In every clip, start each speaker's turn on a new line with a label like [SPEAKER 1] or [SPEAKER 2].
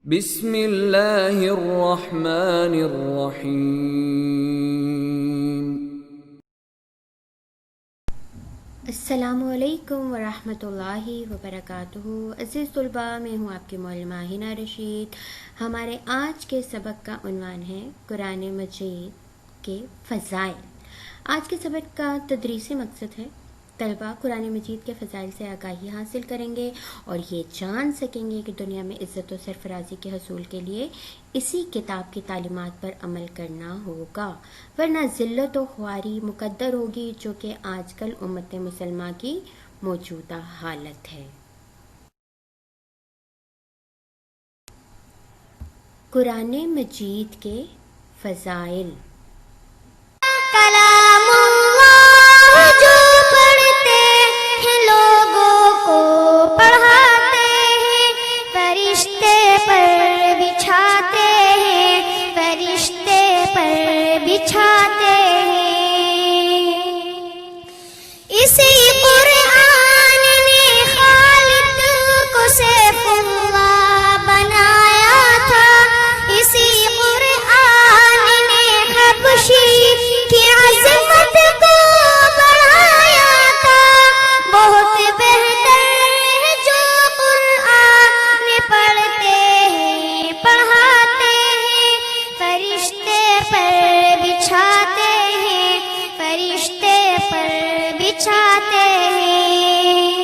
[SPEAKER 1] بسم اللہ الرحمن الرحیم۔
[SPEAKER 2] السلام علیکم ورحمۃ اللہ وبرکاتہ۔ عزیز طلباء، میں ہوں آپ کی معلمہ ہنا رشید۔ ہمارے آج کے سبق کا عنوان ہے قرآن مجید کے فضائل۔ آج کے سبق کا تدریسی مقصد ہے طلباء قرآن مجید کے فضائل سے آگاہی حاصل کریں گے اور یہ جان سکیں گے کہ دنیا میں عزت و سرفرازی کے حصول کے لیے اسی کتاب کی تعلیمات پر عمل کرنا ہوگا، ورنہ ذلت و خواری مقدر ہوگی، جو کہ آج کل امت مسلمہ کی موجودہ حالت ہے۔ قرآن مجید کے فضائل۔
[SPEAKER 3] کلام اللہ جو پڑھتے ہیں لوگوں کو پڑھاتے ہیں، فرشتے پر بچھاتے ہیں، فرشتے پر بچھاتے ہیں۔ اسی قرآن نے خالد کو سیف اللہ بنایا تھا، اسی قرآن نے حبشی کی عظمت کو بڑھایا تھا۔ بہت بہتر ہے جو قرآن پڑھتے ہیں پڑھاتے ہیں، فرشتے پر بچھاتے ہیں، فرشتے پر بچھاتے ہیں۔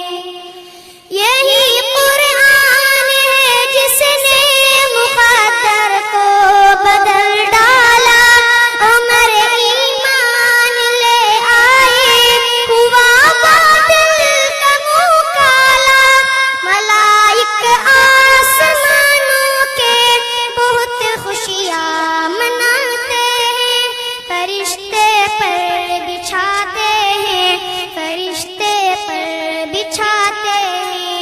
[SPEAKER 3] یہی قرآن ہے جس نے مقدر کو بدل ڈالا، عمر ایمان لے آئے، ہوا باطل کا منہ کالا۔ ملائک آسمانوں کے بہت خوشیاں مناتے ہیں، فرشتے پر بچھاتے ہیں، فرشتے پر بچھاتے ہیں۔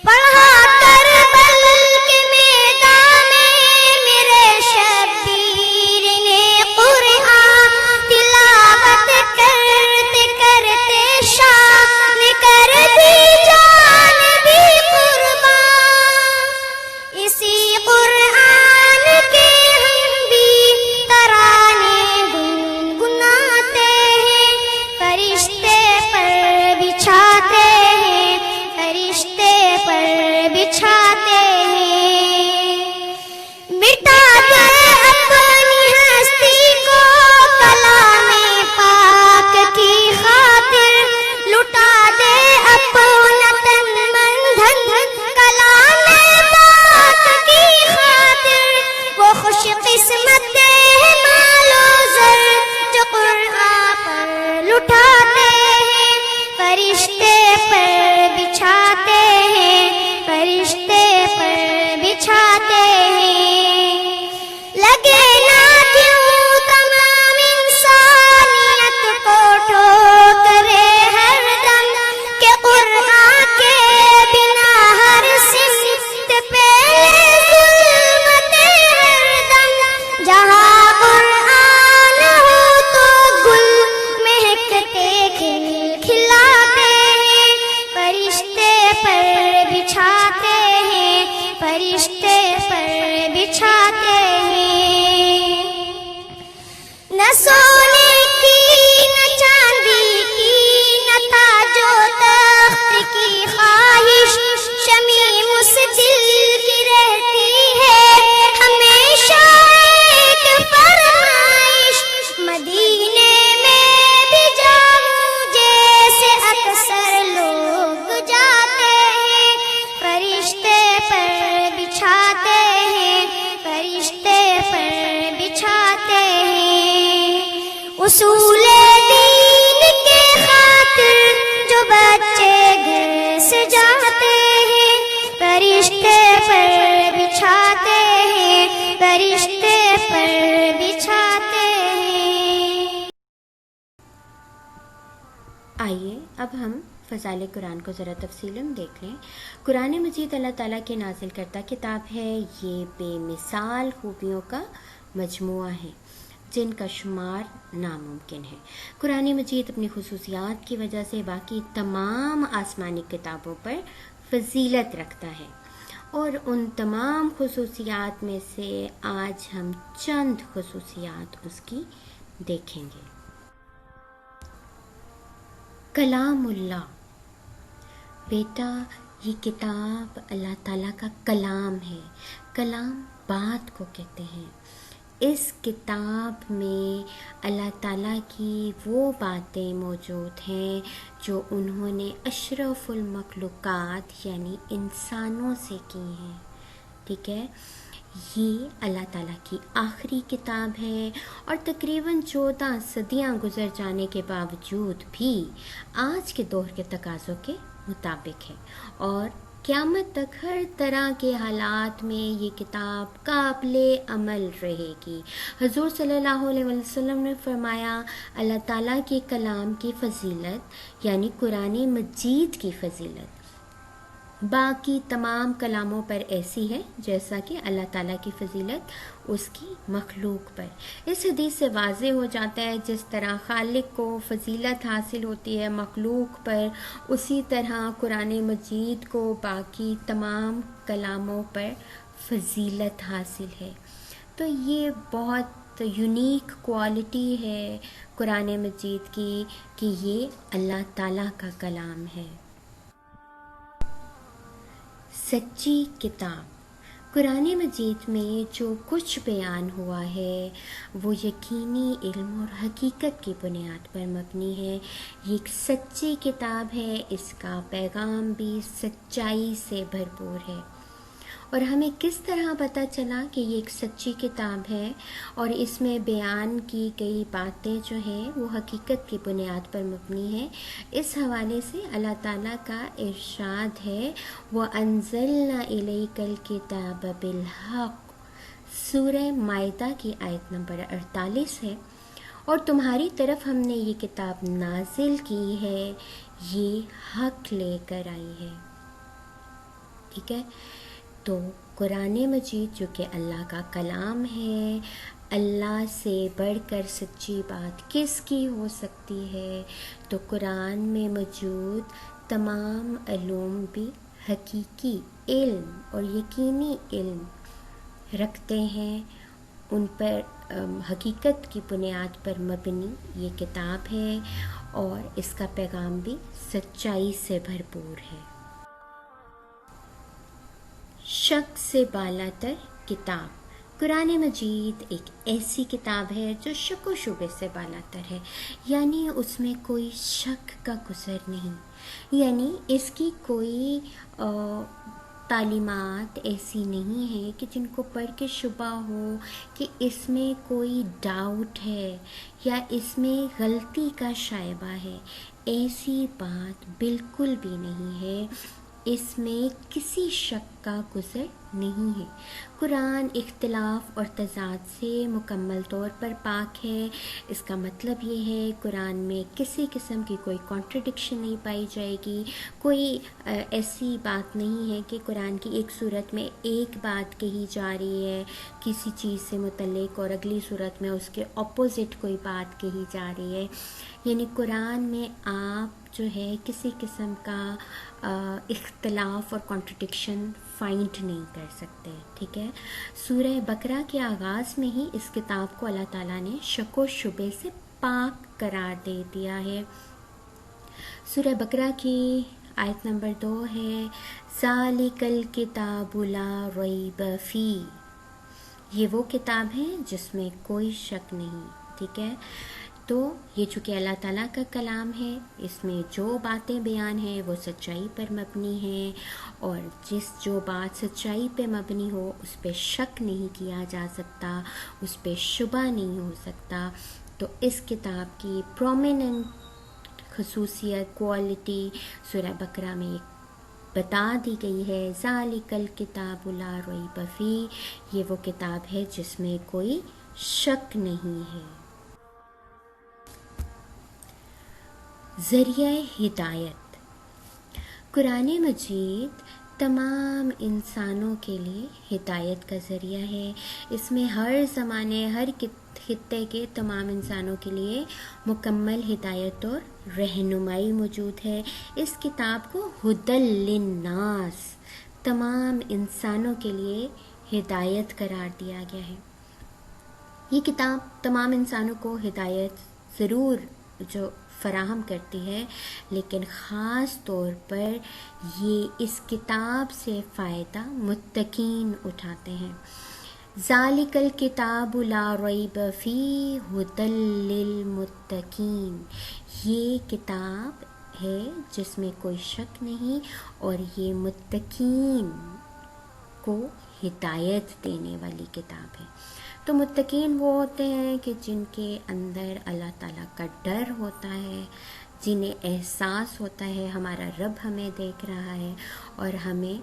[SPEAKER 3] پڑھا کربل کے میدان میں میرے شبیر نے قرآن، تلاوت کرتے کرتے شان کر دی جان بھی قربان۔ اسی قرآن کے ہم بھی ترانے گنگناتے ہیں، فرشتے پر بچھاتے ہیں، فرشتے پر بچھاتے ہیں۔ مٹا دے اپنی ہستی کو کلام پاک کی خاطر، لٹا دے اپنا تن من دھن کلام پاک کی خاطر۔ وہ خوش قسمت ہے مال و زر جو قرآن پر لٹاتے ہیں، فرشتے پر بچھاتے ہیں، فرشتے پر بچھاتے ہیں۔ لگے نہ کیوں تمام انسانیت کو ٹھوکرے ہر دم، کہ قرآن کے بنا ہر سمت پہ ظلمت ہر دم۔ جہاں قرآن ہو تو گل مہکتے کھل کھلاتے ہیں، فرشتے پر بچھاتے ہیں، فرشتے پر بچھاتے ہیں۔ نہ سونے کی نہ چاندی کی نہ تاج و تخت کی خواہش، شمیم اس دل کی رہتی ہے ہمیشہ ایک فرمائش۔ مدینے میں بھی جاؤں جیسے اکثر لوگ جاتے ہیں، فرشتے پر بچھاتے ہیں، فرشتے پر بچھاتے ہیں۔ اصول دین کے خاطر جو بچے گھر سے جاتے ہیں، فرشتے پر بچھاتے ہیں، فرشتے پر بچھاتے ہیں۔
[SPEAKER 2] آئیے اب ہم فضائل قرآن کو ذرا تفصیلاً دیکھ لیں۔ قرآن مجید اللہ تعالیٰ کی نازل کردہ کتاب ہے، یہ بے مثال خوبیوں کا مجموعہ ہے جن کا شمار ناممکن ہے۔ قرآن مجید اپنی خصوصیات کی وجہ سے باقی تمام آسمانی کتابوں پر فضیلت رکھتا ہے اور ان تمام خصوصیات میں سے آج ہم چند خصوصیات اس کی دیکھیں گے۔ کلام اللہ، بیٹا یہ کتاب اللہ تعالیٰ کا کلام ہے۔ کلام بات کو کہتے ہیں۔ اس کتاب میں اللہ تعالیٰ کی وہ باتیں موجود ہیں جو انہوں نے اشرف المخلوقات یعنی انسانوں سے کی ہیں، ٹھیک ہے۔ یہ اللہ تعالیٰ کی آخری کتاب ہے اور تقریباً 14 صدیاں گزر جانے کے باوجود بھی آج کے دور کے تقاضوں کے مطابق ہے اور قیامت تک ہر طرح کے حالات میں یہ کتاب قابل عمل رہے گی۔ حضور صلی اللہ علیہ وسلم نے فرمایا اللہ تعالیٰ کے کلام کی فضیلت یعنی قرآن مجید کی فضیلت باقی تمام کلاموں پر ایسی ہے جیسا کہ اللہ تعالیٰ کی فضیلت اس کی مخلوق پر۔ اس حدیث سے واضح ہو جاتا ہے جس طرح خالق کو فضیلت حاصل ہوتی ہے مخلوق پر، اسی طرح قرآن مجید کو باقی تمام کلاموں پر فضیلت حاصل ہے۔ تو یہ بہت یونیک کوالٹی ہے قرآن مجید کی کہ یہ اللہ تعالیٰ کا کلام ہے۔ سچی کتاب، قرآن مجید میں جو کچھ بیان ہوا ہے وہ یقینی علم اور حقیقت کی بنیاد پر مبنی ہے۔ یہ ایک سچی کتاب ہے، اس کا پیغام بھی سچائی سے بھرپور ہے۔ اور ہمیں کس طرح پتہ چلا کہ یہ ایک سچی کتاب ہے اور اس میں بیان کی گئی باتیں جو ہیں وہ حقیقت کی بنیاد پر مبنی ہیں؟ اس حوالے سے اللہ تعالیٰ کا ارشاد ہے وَأَنزَلْنَا إِلَيْكَ الْكِتَابَ بِالْحَقِّ، سورہ مائدہ کی آیت نمبر 48 ہے، اور تمہاری طرف ہم نے یہ کتاب نازل کی ہے، یہ حق لے کر آئی ہے، ٹھیک ہے۔ تو قرآن مجید جو کہ اللہ کا کلام ہے، اللہ سے بڑھ کر سچی بات کس کی ہو سکتی ہے؟ تو قرآن میں موجود تمام علوم بھی حقیقی علم اور یقینی علم رکھتے ہیں، ان پر حقیقت کی بنیاد پر مبنی یہ کتاب ہے اور اس کا پیغام بھی سچائی سے بھرپور ہے۔ شک سے بالا تر کتاب، قرآن مجید ایک ایسی کتاب ہے جو شک و شبے سے بالا تر ہے، یعنی اس میں کوئی شک کا گزر نہیں، یعنی اس کی کوئی تعلیمات ایسی نہیں ہیں کہ جن کو پڑھ کے شبہ ہو کہ اس میں کوئی ڈاؤٹ ہے یا اس میں غلطی کا شائبہ ہے، ایسی بات بالکل بھی نہیں ہے، اس میں کسی شک کا گزر نہیں ہے۔ قرآن اختلاف اور تضاد سے مکمل طور پر پاک ہے۔ اس کا مطلب یہ ہے قرآن میں کسی قسم کی کوئی کانٹرڈکشن نہیں پائی جائے گی، کوئی ایسی بات نہیں ہے کہ قرآن کی ایک صورت میں ایک بات کہی جا رہی ہے کسی چیز سے متعلق اور اگلی صورت میں اس کے اپوزٹ کوئی بات کہی جا رہی ہے، یعنی قرآن میں آپ جو ہے کسی قسم کا اختلاف اور کانٹرڈکشن فائنڈ نہیں کر سکتے، ٹھیک ہے۔ سورہ بقرہ کے آغاز میں ہی اس کتاب کو اللہ تعالیٰ نے شک و شبے سے پاک قرار دے دیا ہے۔ سورہ بقرہ کی آیت نمبر 2 ہے ذَلِكَ الْكِتَابُ لَا رَيْبَ فِيهِ، یہ وہ کتاب ہے جس میں کوئی شک نہیں، ٹھیک ہے۔ تو یہ چونکہ اللہ تعالیٰ کا کلام ہے، اس میں جو باتیں بیان ہیں وہ سچائی پر مبنی ہیں، اور جو بات سچائی پہ مبنی ہو اس پہ شک نہیں کیا جا سکتا، اس پہ شبہ نہیں ہو سکتا۔ تو اس کتاب کی پرومیننٹ خصوصیت کوالٹی سورہ بقرہ میں بتا دی گئی ہے ذَلِكَ الْكِتَابُ لَا رَيْبَ فِيهِ، یہ وہ کتاب ہے جس میں کوئی شک نہیں ہے۔ ذریعہ ہدایت، قرآن مجید تمام انسانوں کے لیے ہدایت کا ذریعہ ہے۔ اس میں ہر زمانے ہر خطے کے تمام انسانوں کے لیے مکمل ہدایت اور رہنمائی موجود ہے۔ اس کتاب کو ہدی للناس تمام انسانوں کے لیے ہدایت قرار دیا گیا ہے۔ یہ کتاب تمام انسانوں کو ہدایت ضرور جو فراہم کرتی ہے، لیکن خاص طور پر یہ اس کتاب سے فائدہ متقین اٹھاتے ہیں۔ ذالک الکتاب لا ریب فیہ ھدی للمتقین، یہ کتاب ہے جس میں کوئی شک نہیں اور یہ متقین کو ہدایت دینے والی کتاب ہے۔ تو متقین وہ ہوتے ہیں کہ جن کے اندر اللہ تعالیٰ کا ڈر ہوتا ہے، جنہیں احساس ہوتا ہے ہمارا رب ہمیں دیکھ رہا ہے اور ہمیں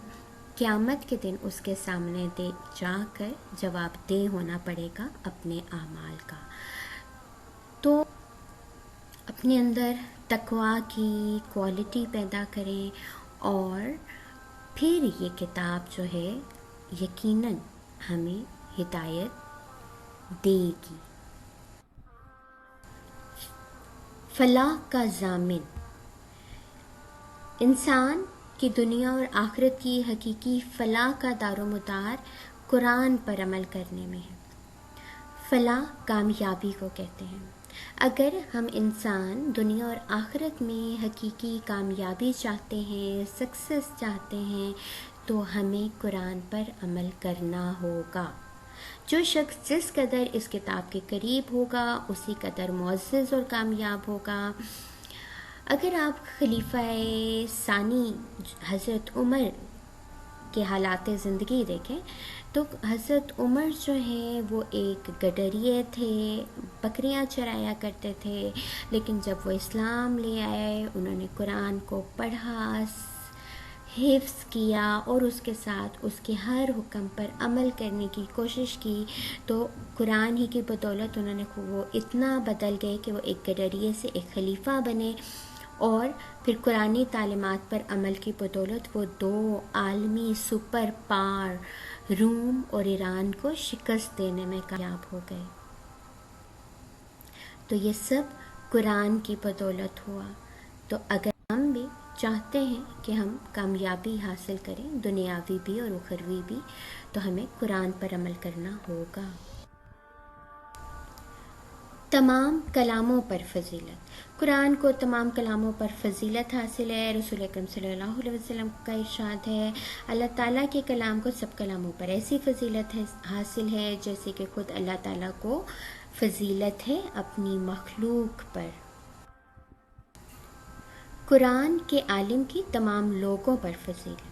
[SPEAKER 2] قیامت کے دن اس کے سامنے جا کر جواب دہ ہونا پڑے گا اپنے اعمال کا۔ تو اپنے اندر تقویٰ کی کوالٹی پیدا کریں اور پھر یہ کتاب جو ہے یقیناً ہمیں ہدایت دے گی۔ فلاح کا ضامن، انسان کی دنیا اور آخرت کی حقیقی فلاح کا دار و مدار قرآن پر عمل کرنے میں ہے۔ فلاح کامیابی کو کہتے ہیں۔ اگر ہم انسان دنیا اور آخرت میں حقیقی کامیابی چاہتے ہیں، سکسیس چاہتے ہیں، تو ہمیں قرآن پر عمل کرنا ہوگا۔ جو شخص جس قدر اس کتاب کے قریب ہوگا اسی قدر معزز اور کامیاب ہوگا۔ اگر آپ خلیفہ ثانی حضرت عمر کے حالات زندگی دیکھیں تو حضرت عمر جو ہیں وہ ایک گڈریے تھے، بکریاں چرایا کرتے تھے، لیکن جب وہ اسلام لے آئے انہوں نے قرآن کو پڑھا، حفظ کیا اور اس کے ساتھ اس کے ہر حکم پر عمل کرنے کی کوشش کی، تو قرآن ہی کی بدولت انہوں نے وہ اتنا بدل گئے کہ وہ ایک گڈریے سے ایک خلیفہ بنے، اور پھر قرآنی تعلیمات پر عمل کی بدولت وہ دو عالمی سپر پاور روم اور ایران کو شکست دینے میں کامیاب ہو گئے۔ تو یہ سب قرآن کی بدولت ہوا۔ تو اگر ہم بھی چاہتے ہیں کہ ہم کامیابی حاصل کریں دنیاوی بھی اور اخروی بھی، تو ہمیں قرآن پر عمل کرنا ہوگا۔ تمام کلاموں پر فضیلت، قرآن کو تمام کلاموں پر فضیلت حاصل ہے۔ رسول اکرم صلی اللہ علیہ وسلم کا ارشاد ہے، اللہ تعالیٰ کے کلام کو سب کلاموں پر ایسی فضیلت حاصل ہے جیسے کہ خود اللہ تعالیٰ کو فضیلت ہے اپنی مخلوق پر۔ قرآن کے عالم کی تمام لوگوں پر فضیلت،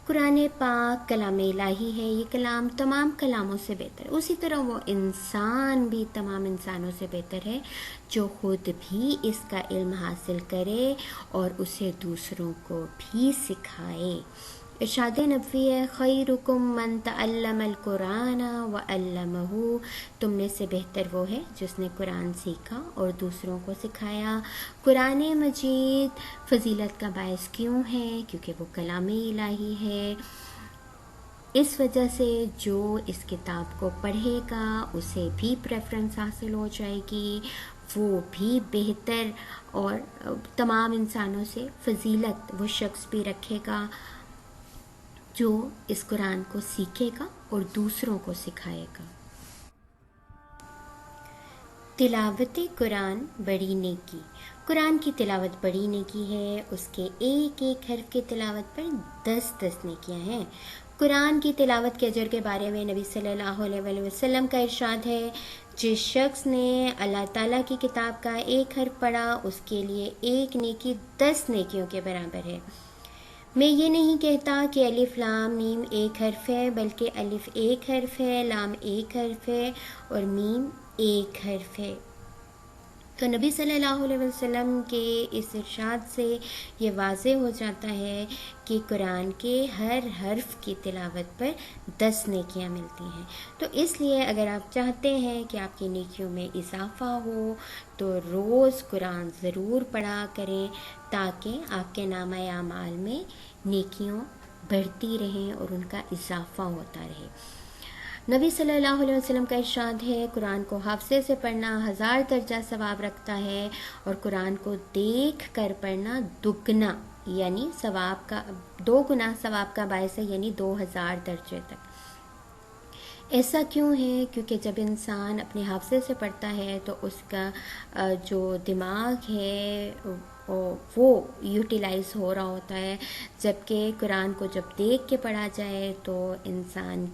[SPEAKER 2] قرآن پاک کلام الہی ہے، یہ کلام تمام کلاموں سے بہتر ہے۔ اسی طرح وہ انسان بھی تمام انسانوں سے بہتر ہے جو خود بھی اس کا علم حاصل کرے اور اسے دوسروں کو بھی سکھائے۔ ارشاد نبوی ہے، خیرکم من تعلم القرآن وعلمہ، تم میں سے بہتر وہ ہے جس نے قرآن سیکھا اور دوسروں کو سکھایا۔ قرآن مجید فضیلت کا باعث کیوں ہے؟ کیونکہ وہ کلام الہی ہے۔ اس وجہ سے جو اس کتاب کو پڑھے گا اسے بھی پریفرنس حاصل ہو جائے گی، وہ بھی بہتر اور تمام انسانوں سے فضیلت وہ شخص بھی رکھے گا جو اس قرآن کو سیکھے گا اور دوسروں کو سکھائے گا۔ تلاوت قرآن بڑی نیکی، قرآن کی تلاوت بڑی نیکی ہے، اس کے ایک ایک حرف کی تلاوت پر 10 نیکیاں ہیں۔ قرآن کی تلاوت کے اجر کے بارے میں نبی صلی اللہ علیہ وسلم کا ارشاد ہے، جس شخص نے اللہ تعالیٰ کی کتاب کا ایک حرف پڑھا اس کے لیے ایک نیکی 10 نیکیوں کے برابر ہے۔ میں یہ نہیں کہتا کہ الف لام میم ایک حرف ہے، بلکہ الف ایک حرف ہے، لام ایک حرف ہے اور میم ایک حرف ہے۔ تو نبی صلی اللہ علیہ وسلم کے اس ارشاد سے یہ واضح ہو جاتا ہے کہ قرآن کے ہر حرف کی تلاوت پر 10 نیکیاں ملتی ہیں۔ تو اس لیے اگر آپ چاہتے ہیں کہ آپ کی نیکیوں میں اضافہ ہو تو روز قرآن ضرور پڑھا کریں تاکہ آپ کے نامہ اعمال میں نیکیوں بڑھتی رہیں اور ان کا اضافہ ہوتا رہے۔ نبی صلی اللہ علیہ وسلم کا ارشاد ہے، قرآن کو حافظے سے پڑھنا 1000 درجہ ثواب رکھتا ہے اور قرآن کو دیکھ کر پڑھنا دگنا یعنی ثواب کا 2 گنا ثواب کا باعث ہے، یعنی 2000 درجے تک۔ ایسا کیوں ہے؟ کیونکہ جب انسان اپنے حافظے سے پڑھتا ہے تو اس کا جو دماغ ہے وہ یوٹیلائز ہو رہا ہوتا ہے، جبکہ قرآن کو جب دیکھ کے پڑھا جائے تو انسان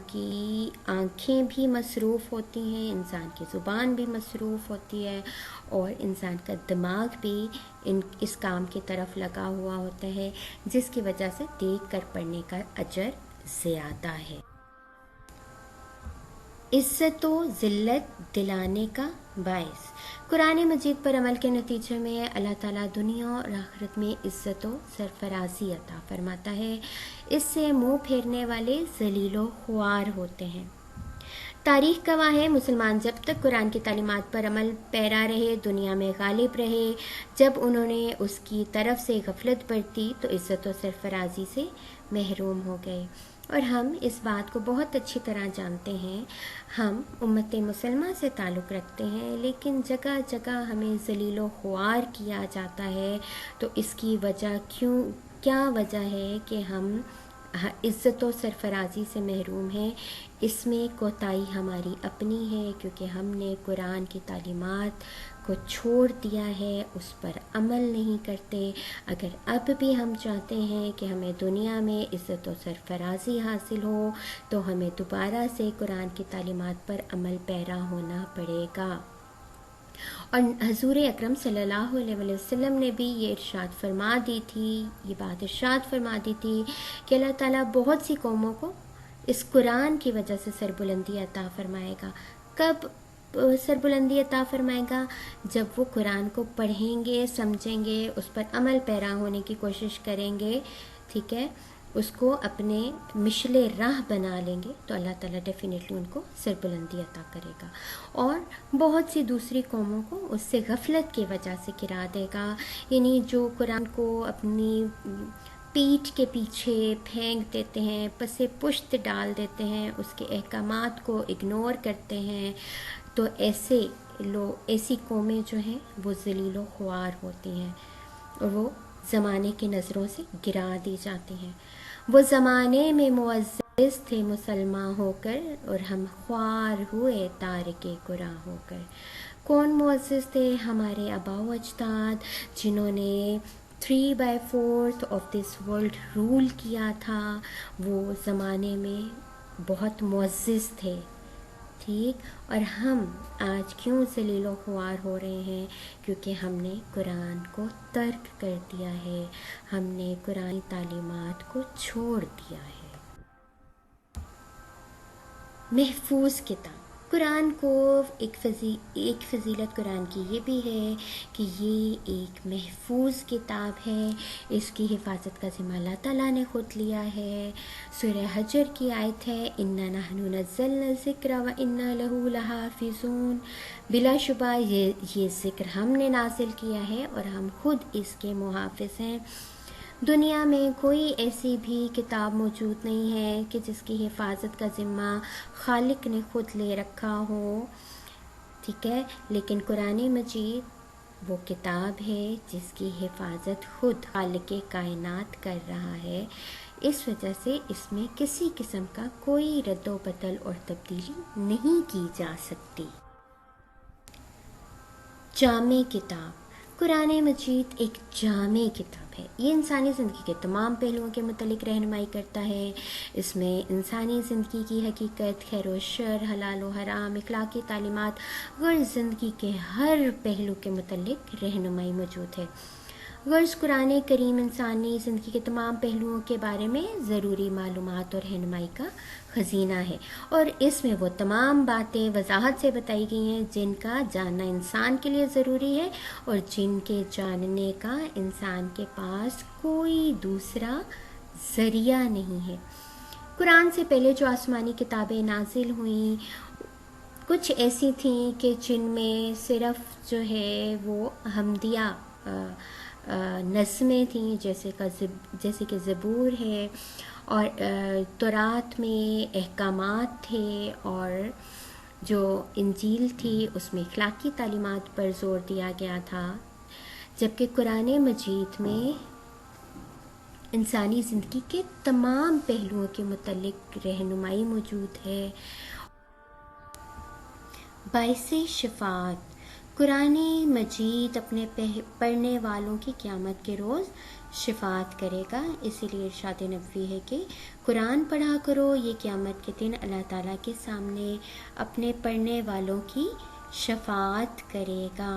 [SPEAKER 2] کی آنکھیں بھی مصروف ہوتی ہیں، انسان کی زبان بھی مصروف ہوتی ہے، اور انسان کا دماغ بھی اس کام کی طرف لگا ہوا ہوتا ہے، جس کی وجہ سے دیکھ کر پڑھنے کا اجر زیادہ ہے۔ عزت و ذلت دلانے کا باعث، قرآن مجید پر عمل کے نتیجے میں اللہ تعالیٰ دنیا اور آخرت میں عزت و سرفرازی عطا فرماتا ہے۔ اس سے منہ پھیرنے والے ذلیل و خوار ہوتے ہیں۔ تاریخ گواہ ہے، مسلمان جب تک قرآن کی تعلیمات پر عمل پیرا رہے، دنیا میں غالب رہے، جب انہوں نے اس کی طرف سے غفلت برتی تو عزت و سرفرازی سے محروم ہو گئے۔ اور ہم اس بات کو بہت اچھی طرح جانتے ہیں، ہم امت مسلمہ سے تعلق رکھتے ہیں، لیکن جگہ جگہ ہمیں ذلیل و خوار کیا جاتا ہے، تو اس کی وجہ کیا وجہ ہے کہ ہم عزت و سرفرازی سے محروم ہیں؟ اس میں کوتاہی ہماری اپنی ہے، کیونکہ ہم نے قرآن کی تعلیمات کو چھوڑ دیا ہے، اس پر عمل نہیں کرتے۔ اگر اب بھی ہم چاہتے ہیں کہ ہمیں دنیا میں عزت و سرفرازی حاصل ہو تو ہمیں دوبارہ سے قرآن کی تعلیمات پر عمل پیرا ہونا پڑے گا۔ اور حضور اکرم صلی اللہ علیہ وسلم نے بھی یہ ارشاد فرما دی تھی، یہ بات ارشاد فرما دی تھی کہ اللہ تعالیٰ بہت سی قوموں کو اس قرآن کی وجہ سے سربلندی عطا فرمائے گا۔ کب سربلندی عطا فرمائے گا؟ جب وہ قرآن کو پڑھیں گے، سمجھیں گے، اس پر عمل پیرا ہونے کی کوشش کریں گے، ٹھیک ہے، اس کو اپنے مشل راہ بنا لیں گے، تو اللہ تعالیٰ ڈیفینیٹلی ان کو سربلندی عطا کرے گا، اور بہت سی دوسری قوموں کو اس سے غفلت کی وجہ سے گرا دے گا۔ یعنی جو قرآن کو اپنی پیٹھ کے پیچھے پھینک دیتے ہیں، پسے پشت ڈال دیتے ہیں، اس کے احکامات کو اگنور کرتے ہیں، تو ایسی قومیں جو ہیں وہ ذلیل و خوار ہوتی ہیں، اور وہ زمانے کی نظروں سے گرا دی جاتی ہیں۔ وہ زمانے میں معزز تھے مسلمان ہو کر، اور ہم خوار ہوئے تارک قرآن ہو کر۔ کون معزز تھے؟ ہمارے آباء و اجداد، جنہوں نے 3/4 آف دس ورلڈ رول کیا تھا، وہ زمانے میں بہت معزز تھے، ٹھیک۔ اور ہم آج کیوں ذلیل و خوار ہو رہے ہیں؟ کیونکہ ہم نے قرآن کو ترک کر دیا ہے، ہم نے قرآن تعلیمات کو چھوڑ دیا ہے۔ محفوظ کتاب، قرآن کو ایک فضیلت قرآن کی یہ بھی ہے کہ یہ ایک محفوظ کتاب ہے، اس کی حفاظت کا ذمہ اللہ تعالیٰ نے خود لیا ہے۔ سورہ حجر کی آیت ہے، اِنَّا نَحْنُ نَزَّلْنَا الذِّکْرَ وَإِنَّا لَهُ لَحَافِظُونَ، بلا شبہ یہ ذکر ہم نے نازل کیا ہے اور ہم خود اس کے محافظ ہیں۔ دنیا میں کوئی ایسی بھی کتاب موجود نہیں ہے کہ جس کی حفاظت کا ذمہ خالق نے خود لے رکھا ہو، ٹھیک ہے، لیکن قرآن مجید وہ کتاب ہے جس کی حفاظت خود خالق کائنات کر رہا ہے، اس وجہ سے اس میں کسی قسم کا کوئی رد و بدل اور تبدیلی نہیں کی جا سکتی۔ جامع کتاب، قرآن مجید ایک جامع کتاب ہے، یہ انسانی زندگی کے تمام پہلوؤں کے متعلق رہنمائی کرتا ہے۔ اس میں انسانی زندگی کی حقیقت، خیر و شر، حلال و حرام، اخلاقی تعلیمات، غرض زندگی کے ہر پہلو کے متعلق رہنمائی موجود ہے۔ غرض قرآن کریم انسانی زندگی کے تمام پہلوؤں کے بارے میں ضروری معلومات اور رہنمائی کا خزینہ ہے، اور اس میں وہ تمام باتیں وضاحت سے بتائی گئی ہیں جن کا جاننا انسان کے لیے ضروری ہے، اور جن کے جاننے کا انسان کے پاس کوئی دوسرا ذریعہ نہیں ہے۔ قرآن سے پہلے جو آسمانی کتابیں نازل ہوئیں، کچھ ایسی تھیں کہ جن میں صرف جو ہے وہ حمدیہ نظمیں تھیں، جیسے کہ زبور ہے، اور تورات میں احکامات تھے، اور جو انجیل تھی اس میں اخلاقی تعلیمات پر زور دیا گیا تھا، جبکہ قرآن مجید میں انسانی زندگی کے تمام پہلوؤں کے متعلق رہنمائی موجود ہے۔ باعث شفاعت، قرآن مجید اپنے پڑھنے والوں کی قیامت کے روز شفاعت کرے گا، اسی لیے ارشاد نبوی ہے کہ قرآن پڑھا کرو، یہ قیامت کے دن اللہ تعالیٰ کے سامنے اپنے پڑھنے والوں کی شفاعت کرے گا۔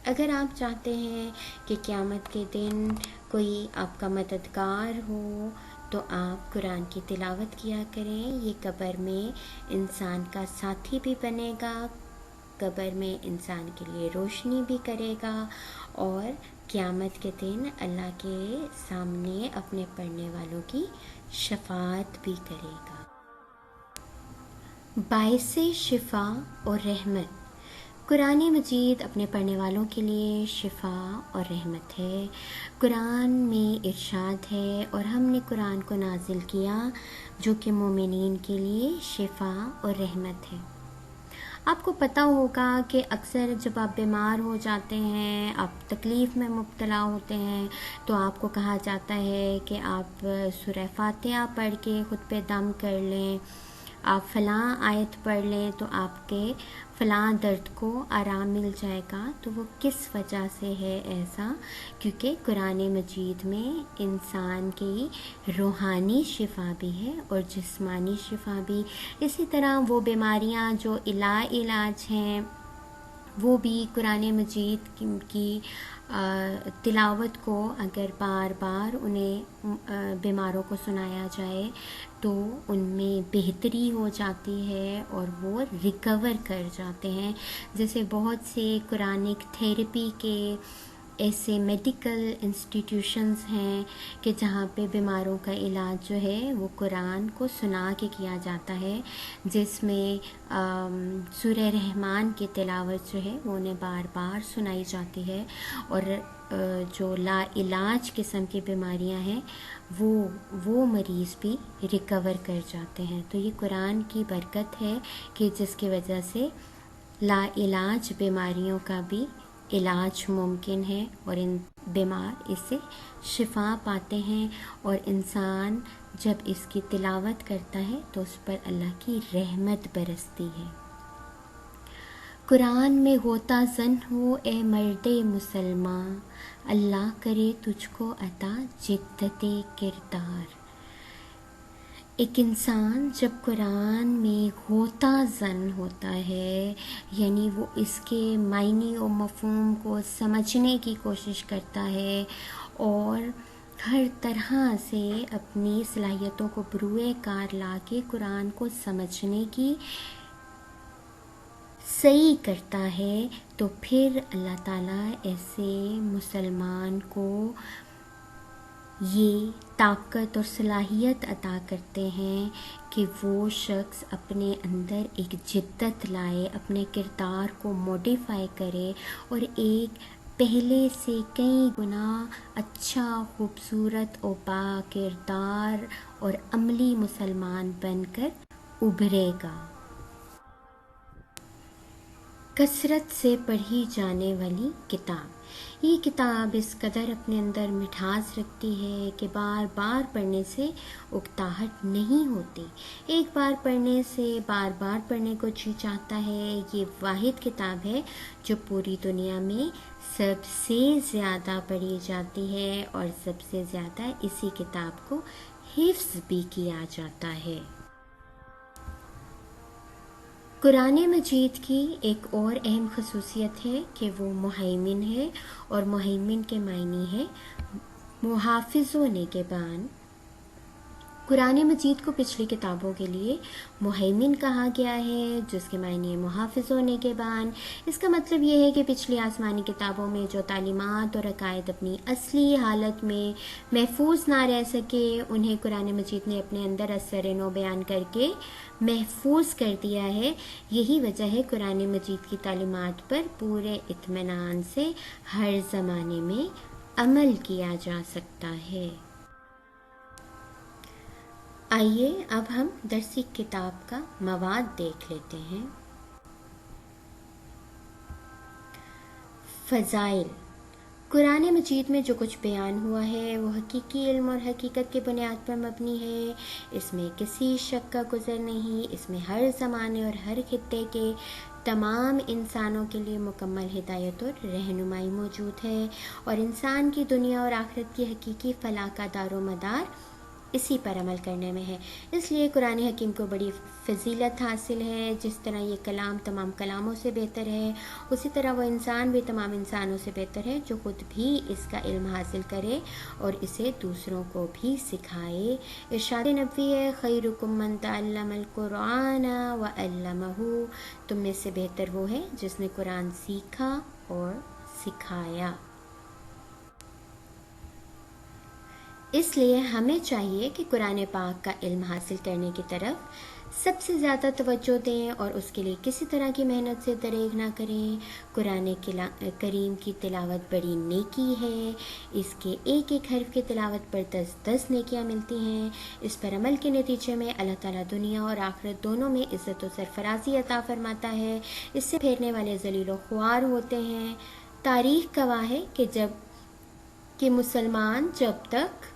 [SPEAKER 2] اگر آپ چاہتے ہیں کہ قیامت کے دن کوئی آپ کا مددگار ہو تو آپ قرآن کی تلاوت کیا کریں، یہ قبر میں انسان کا ساتھی بھی بنے گا، قبر میں انسان کے لیے روشنی بھی کرے گا، اور قیامت کے دن اللہ کے سامنے اپنے پڑھنے والوں کی شفاعت بھی کرے گا۔ باعث شفا اور رحمت، قرآن مجید اپنے پڑھنے والوں کے لیے شفا اور رحمت ہے۔ قرآن میں ارشاد ہے، اور ہم نے قرآن کو نازل کیا جو کہ مومنین کے لیے شفا اور رحمت ہے۔ آپ کو پتہ ہوگا کہ اکثر جب آپ بیمار ہو جاتے ہیں، آپ تکلیف میں مبتلا ہوتے ہیں، تو آپ کو کہا جاتا ہے کہ آپ سورہ فاتحہ پڑھ کے خود پہ دم کر لیں، آپ فلاں آیت پڑھ لیں تو آپ کے فلاں درد کو آرام مل جائے گا۔ تو وہ کس وجہ سے ہے ایسا؟ کیونکہ قرآن مجید میں انسان کی روحانی شفا بھی ہے اور جسمانی شفا بھی۔ اسی طرح وہ بیماریاں جو لا علاج ہیں وہ بھی قرآن مجید کی تلاوت کو اگر بار بار انہیں بیماروں کو سنایا جائے تو ان میں بہتری ہو جاتی ہے اور وہ ریکور کر جاتے ہیں۔ جیسے بہت سے قرآنک تھیراپی کے ایسے میڈیکل انسٹیٹیوشنز ہیں کہ جہاں پہ بیماروں کا علاج جو ہے وہ قرآن کو سنا کے کیا جاتا ہے، جس میں سورہ رحمان کی تلاوت جو ہے وہ انہیں بار بار سنائی جاتی ہے، اور جو لا علاج قسم کی بیماریاں ہیں وہ مریض بھی ریکور کر جاتے ہیں۔ تو یہ قرآن کی برکت ہے کہ جس کی وجہ سے لا علاج بیماریوں کا بھی علاج ممکن ہے، اور ان بیمار اس سے شفا پاتے ہیں، اور انسان جب اس کی تلاوت کرتا ہے تو اس پر اللہ کی رحمت برستی ہے۔ قرآن میں ہوتا زن ہو اے مرد مسلماں، اللہ کرے تجھ کو عطا جدت کردار۔ ایک انسان جب قرآن میں ہوتا زن ہوتا ہے، یعنی وہ اس کے معنی و مفہوم کو سمجھنے کی کوشش کرتا ہے اور ہر طرح سے اپنی صلاحیتوں کو بروئے کار لا کے قرآن کو سمجھنے کی صحیح کرتا ہے، تو پھر اللہ تعالیٰ ایسے مسلمان کو یہ طاقت اور صلاحیت عطا کرتے ہیں کہ وہ شخص اپنے اندر ایک جدت لائے، اپنے کردار کو موڈیفائی کرے اور ایک پہلے سے کئی گنا اچھا، خوبصورت و با کردار اور عملی مسلمان بن کر ابھرے گا۔ کثرت سے پڑھی جانے والی کتاب، یہ کتاب اس قدر اپنے اندر مٹھاس رکھتی ہے کہ بار بار پڑھنے سے اکتاہٹ نہیں ہوتی، ایک بار پڑھنے سے بار بار پڑھنے کو جی چاہتا ہے۔ یہ واحد کتاب ہے جو پوری دنیا میں سب سے زیادہ پڑھی جاتی ہے، اور سب سے زیادہ اسی کتاب کو حفظ بھی کیا جاتا ہے۔ قرآن مجید کی ایک اور اہم خصوصیت ہے کہ وہ مہیمن ہے، اور مہیمن کے معنی ہے محافظ و نگہبان۔ قرآن مجید کو پچھلی کتابوں کے لیے مہیمن کہا گیا ہے، جس کے معنی ہے محافظ و نگہبان۔ اس کا مطلب یہ ہے کہ پچھلی آسمانی کتابوں میں جو تعلیمات اور عقائد اپنی اصلی حالت میں محفوظ نہ رہ سکے، انہیں قرآن مجید نے اپنے اندر اثر نو بیان کر کے محفوظ کر دیا ہے۔ یہی وجہ ہے قرآن مجید کی تعلیمات پر پورے اطمینان سے ہر زمانے میں عمل کیا جا سکتا ہے۔ آئیے اب ہم درسی کتاب کا مواد دیکھ لیتے ہیں۔ فضائل، قرآن مجید میں جو کچھ بیان ہوا ہے وہ حقیقی علم اور حقیقت کی بنیاد پر مبنی ہے. اس میں کسی شک کا گزر نہیں. اس میں ہر زمانے اور ہر خطے کے تمام انسانوں کے لیے مکمل ہدایت اور رہنمائی موجود ہے، اور انسان کی دنیا اور آخرت کی حقیقی فلاح کا دار و مدار اسی پر عمل کرنے میں ہے. اس لیے قرآن حکیم کو بڑی فضیلت حاصل ہے. جس طرح یہ کلام تمام کلاموں سے بہتر ہے، اسی طرح وہ انسان بھی تمام انسانوں سے بہتر ہے جو خود بھی اس کا علم حاصل کرے اور اسے دوسروں کو بھی سکھائے. ارشاد نبوی ہے، خیرکم من تعلم القرآن وعلمہ، تم میں سے بہتر وہ ہے جس نے قرآن سیکھا اور سکھایا. اس لیے ہمیں چاہیے کہ قرآن پاک کا علم حاصل کرنے کی طرف سب سے زیادہ توجہ دیں اور اس کے لیے کسی طرح کی محنت سے دریغ نہ کریں. قرآن کریم کی تلاوت بڑی نیکی ہے. اس کے ایک ایک حرف کی تلاوت پر 10 نیکیاں ملتی ہیں. اس پر عمل کے نتیجے میں اللہ تعالیٰ دنیا اور آخرت دونوں میں عزت و سرفرازی عطا فرماتا ہے. اس سے پھیرنے والے ذلیل و خوار ہوتے ہیں. تاریخ گواہ ہے کہ مسلمان جب تک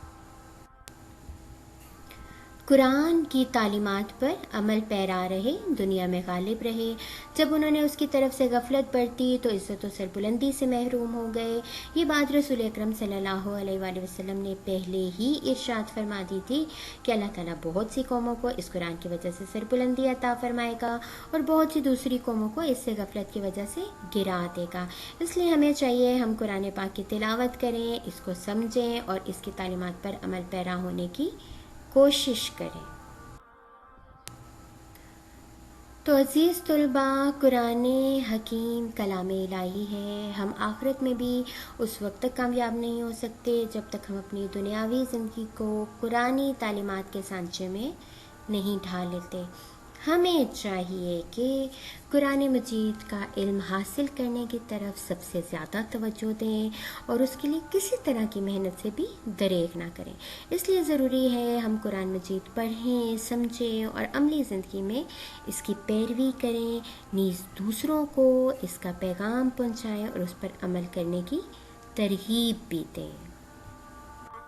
[SPEAKER 2] قرآن کی تعلیمات پر عمل پیرا رہے، دنیا میں غالب رہے. جب انہوں نے اس کی طرف سے غفلت برتی تو عزت و سربلندی سے محروم ہو گئے. یہ بات رسول اکرم صلی اللہ علیہ وآلہ وسلم نے پہلے ہی ارشاد فرما دی تھی کہ اللہ تعالیٰ بہت سی قوموں کو اس قرآن کی وجہ سے سربلندی عطا فرمائے گا اور بہت سی دوسری قوموں کو اس سے غفلت کی وجہ سے گرا دے گا. اس لیے ہمیں چاہیے ہم قرآن پاک کی تلاوت کریں، اس کو سمجھیں اور اس کی تعلیمات پر عمل پیرا ہونے کی کوشش کریں. تو عزیز طلباء، قرآن حکیم کلام الہی ہے. ہم آخرت میں بھی اس وقت تک کامیاب نہیں ہو سکتے جب تک ہم اپنی دنیاوی زندگی کو قرآنی تعلیمات کے سانچے میں نہیں ڈھال لیتے. ہمیں چاہیے کہ قرآن مجید کا علم حاصل کرنے کی طرف سب سے زیادہ توجہ دیں اور اس کے لیے کسی طرح کی محنت سے بھی دریغ نہ کریں. اس لیے ضروری ہے ہم قرآن مجید پڑھیں، سمجھیں اور عملی زندگی میں اس کی پیروی کریں، نیز دوسروں کو اس کا پیغام پہنچائیں اور اس پر عمل کرنے کی ترغیب بھی دیں.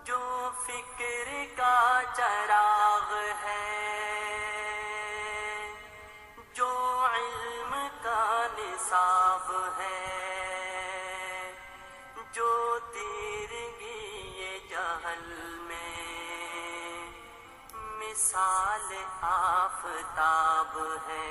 [SPEAKER 4] جو فکر کا چراغ ہے، جو علم کا نصاب ہے، جو تیرگی جہل میں مثال آفتاب ہے.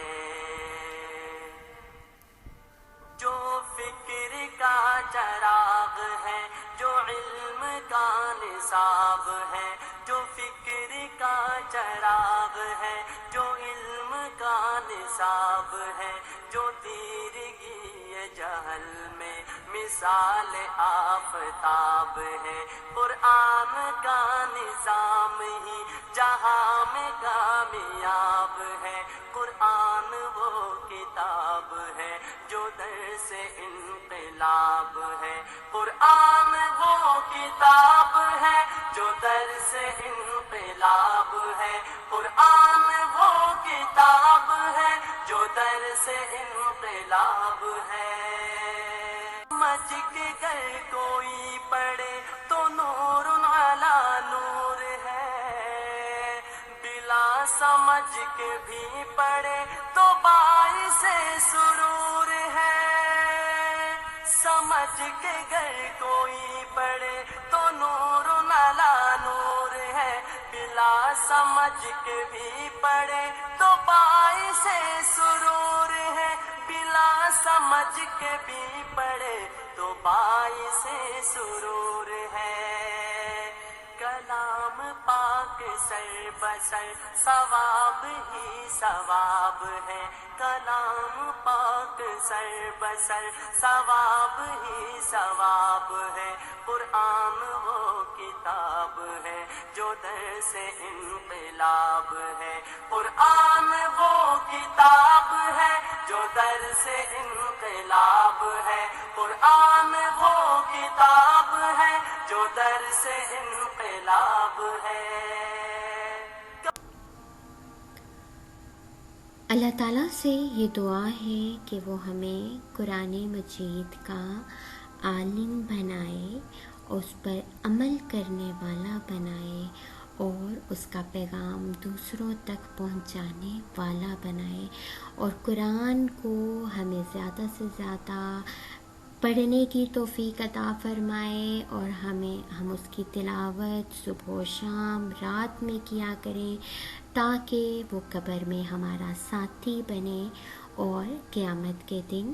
[SPEAKER 4] جو فکر کا چراغ ہے، جو علم کا نصاب ہے، جو فکر کا چراغ ہے، جو علم کا نصاب ہے، جو تیرگی جہل میں مثال آفتاب ہے. قرآن کا نظام ہی جہاں میں کامیاب ہے. قرآن وہ کتاب ہے جو درس انقلاب ہے. قرآن وہ کتاب ہے جو درس انقلاب ہے. قرآن وہ کتاب ہے جو درس انقلاب ہے. سمجھ کے گر کوئی پڑھے تو نور علی نور ہے، بلا سمجھ کے بھی پڑھے تو باعث سرور ہے. سمجھ کے گر کوئی پڑھے تو نور علی نور ہے، بلا سمجھ کے بھی پڑھے تو باعث سرور ہے. بلا سمجھ کے بھی پڑھے تو باعث سرور ہے. کلام پاک سر بسر ثواب ہی ثواب ہے. کلام پاک سر بسر ثواب ہی ثواب ہے. قرآن وہ کتاب ہے جو درس انقلاب ہے. قرآن وہ کتاب ہے جو درس انقلاب ہے. قرآن وہ کتاب ہے جو درس انقلاب ہے.
[SPEAKER 2] اللہ تعالیٰ سے یہ دعا ہے کہ وہ ہمیں قرآن مجید کا عالم بنائے، اس پر عمل کرنے والا بنائے اور اس کا پیغام دوسروں تک پہنچانے والا بنائے، اور قرآن کو ہمیں زیادہ سے زیادہ پڑھنے کی توفیق عطا فرمائے، اور ہم اس کی تلاوت صبح و شام رات میں کیا کریں، تاکہ وہ قبر میں ہمارا ساتھی بنے اور قیامت کے دن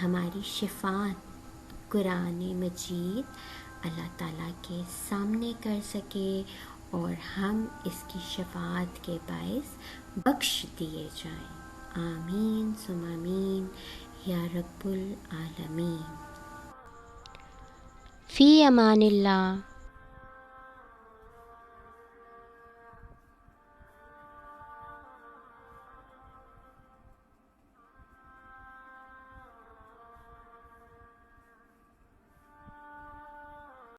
[SPEAKER 2] ہماری شفاعت قرآن مجید اللہ تعالیٰ کے سامنے کر سکے اور ہم اس کی شفاعت کے باعث بخش دیے جائیں۔ آمین ثم آمین یا رب العالمین۔ فی امان اللہ۔